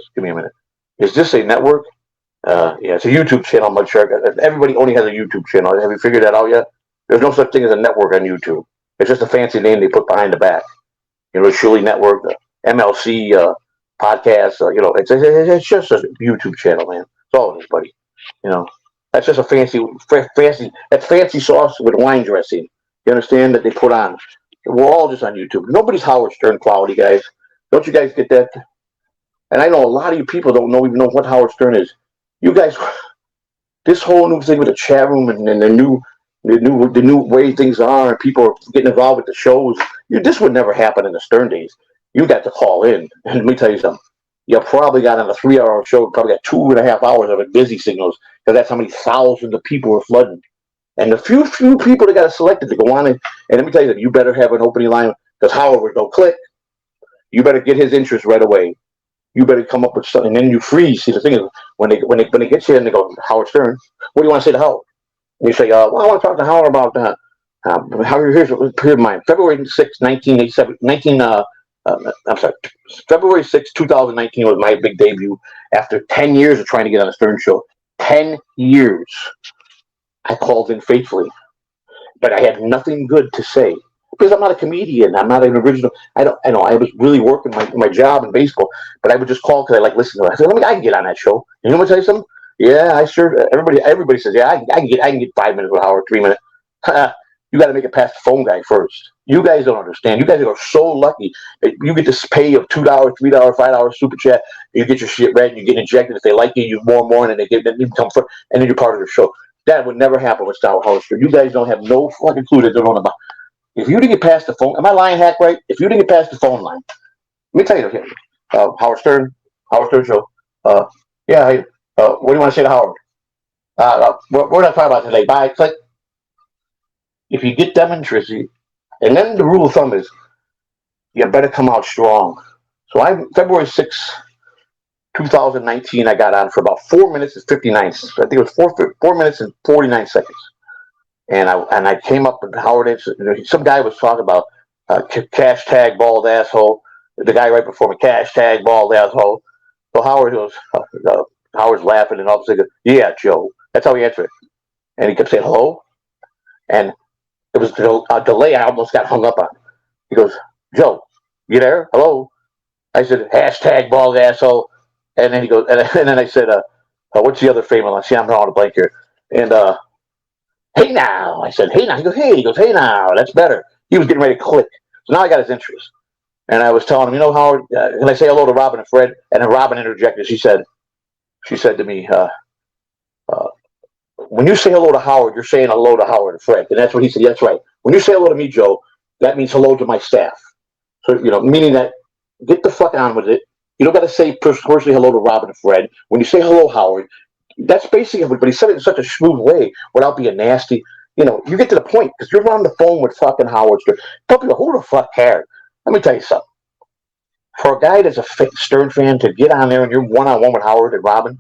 Just give me a minute. Is this a network? Yeah, it's a YouTube channel, Mud Shark. Everybody only has a YouTube channel. Have you figured that out yet? There's no such thing as a network on YouTube. It's just a fancy name they put behind the back. You know, the Shirley Network, the MLC podcast. You know, it's just a YouTube channel, man. That's all it is, buddy. You know, that's just a fancy. That's fancy sauce with wine dressing. You understand that they put on. We're all just on YouTube. Nobody's Howard Stern quality, guys. Don't you guys get that? And I know a lot of you people don't even know what Howard Stern is. You guys, this whole new thing with the chat room and the new way things are, and people are getting involved with the shows. This would never happen in the Stern days. You got to call in, and let me tell you something. You probably got on a 3-hour show, probably got 2.5 hours of it busy signals, because that's how many thousands of people were flooding. And the few people that got selected to go on it, and let me tell you that you better have an opening line, because Howard would go click. You better get his interest right away. You better come up with something, and then you freeze. See, the thing is, when they get you and they go, Howard Stern, what do you want to say to Howard? And you say, well, I want to talk to Howard about here's mine. February 6, 1987, I'm sorry, February 6, 2019 was my big debut after 10 years of trying to get on a Stern show. 10 years. I called in faithfully, but I had nothing good to say. Because I'm not a comedian, I'm not an original. I know. I was really working my job in baseball, but I would just call because I like listening to it. I said, I can get on that show. You know what I'm tell you something? Yeah, I sure. Everybody says, yeah, I can get 5 minutes with Howard, 3 minutes. You got to make it past the phone guy first. You guys don't understand. You guys are so lucky that you get this pay of $2, $3, $5 super chat. You get your shit read, you get injected. If they like you more, and they come first, and then you're part of the show. That would never happen with Howard Stern. You guys don't have no fucking clue that they're on about. If you didn't get past the phone, am I lying, Hack, right? If you didn't get past the phone line, let me tell you, okay, Howard Stern show. Yeah, what do you want to say to Howard? We're not talking about today. Bye. Click. If you get them interested, and then the rule of thumb is, you better come out strong. So February 6, 2019, I got on for about 4 minutes and 59. I think it was 4 minutes and 49 seconds. And I came up with Howard. Some guy was talking about cash tag bald asshole. The guy right before me, cash tag bald asshole. So Howard goes, Howard's laughing and all of a sudden, yeah, Joe. That's how he answered it. And he kept saying hello. And it was a delay I almost got hung up on. He goes, Joe, you there? Hello? I said, hashtag bald asshole. And then he goes, and then I said, what's the other famous one? See, I'm drawing a blank here. And hey now, I said, hey now. He goes, hey now, that's better. He was getting ready to click. So now I got his interest. And I was telling him, Howard, and I say hello to Robin and Fred, and then Robin interjected. She said to me, when you say hello to Howard, you're saying hello to Howard and Fred. And that's what he said. Yeah, that's right. When you say hello to me, Joe, that means hello to my staff. So, meaning that get the fuck on with it. You don't got to say personally hello to Robin and Fred. When you say hello, Howard, that's basically it. But he said it in such a smooth way without being nasty. You get to the point because you're on the phone with fucking Howard Stern. Tell people, who the fuck cares? Let me tell you something. For a guy that's a Stern fan to get on there and you're one-on-one with Howard and Robin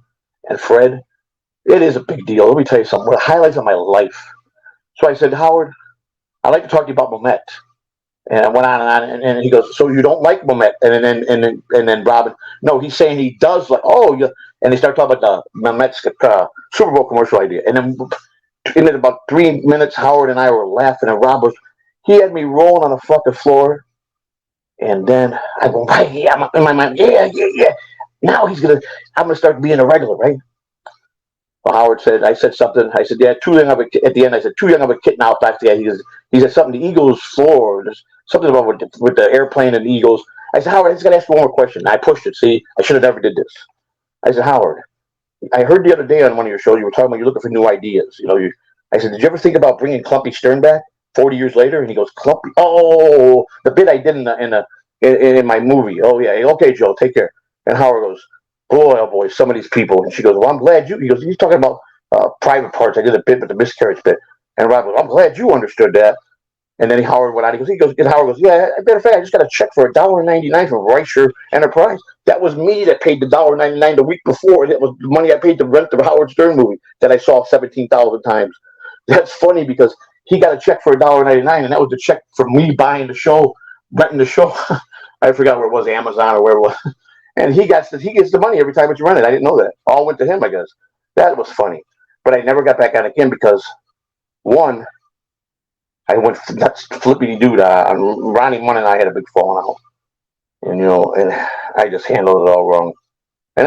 and Fred, it is a big deal. Let me tell you something. One of the highlights of my life. So I said, Howard, I'd like to talk to you about Momet. And I went on and on, and he goes, so you don't like Momet? And then Robin, no, he's saying he does like, yeah. And they start talking about the Momet's Super Bowl commercial idea. And then in about 3 minutes, Howard and I were laughing, and Rob he had me rolling on the fucking floor. And then I go, yeah, in my mind, yeah. Now I'm going to start being a regular, right? Well, Howard said, I said something. I said, yeah, too young of a, at the end, I said, too young of a kitten out back there. He said something, the Eagles floor, something about with the airplane and the Eagles. I said, Howard, I just got to ask one more question. I pushed it. See, I should have never did this. I said, Howard, I heard the other day on one of your shows, you were talking about you're looking for new ideas. I said, did you ever think about bringing Clumpy Stern back 40 years later? And he goes, Clumpy? Oh, the bit I did in my movie. Oh, yeah. Okay, Joe, take care. And Howard goes, boy, oh boy, some of these people. And she goes, well, I'm glad he goes, he's talking about private parts. I did a bit with the miscarriage bit. And Rob goes, I'm glad you understood that. And then Howard went out. And Howard goes, yeah, matter of fact, I just got a check for $1.99 from Reicher Enterprise. That was me that paid the $1.99 the week before. That was the money I paid to rent the Howard Stern movie that I saw 17,000 times. That's funny because he got a check for $1.99, and that was the check for me buying the show, renting the show. I forgot where it was, Amazon or where it was. And he gets the money every time it's rented. I didn't know that. All went to him, I guess. That was funny. But I never got back on again because one, I went nuts flippity dude. Ronnie Munn and I had a big falling out, and and I just handled it all wrong.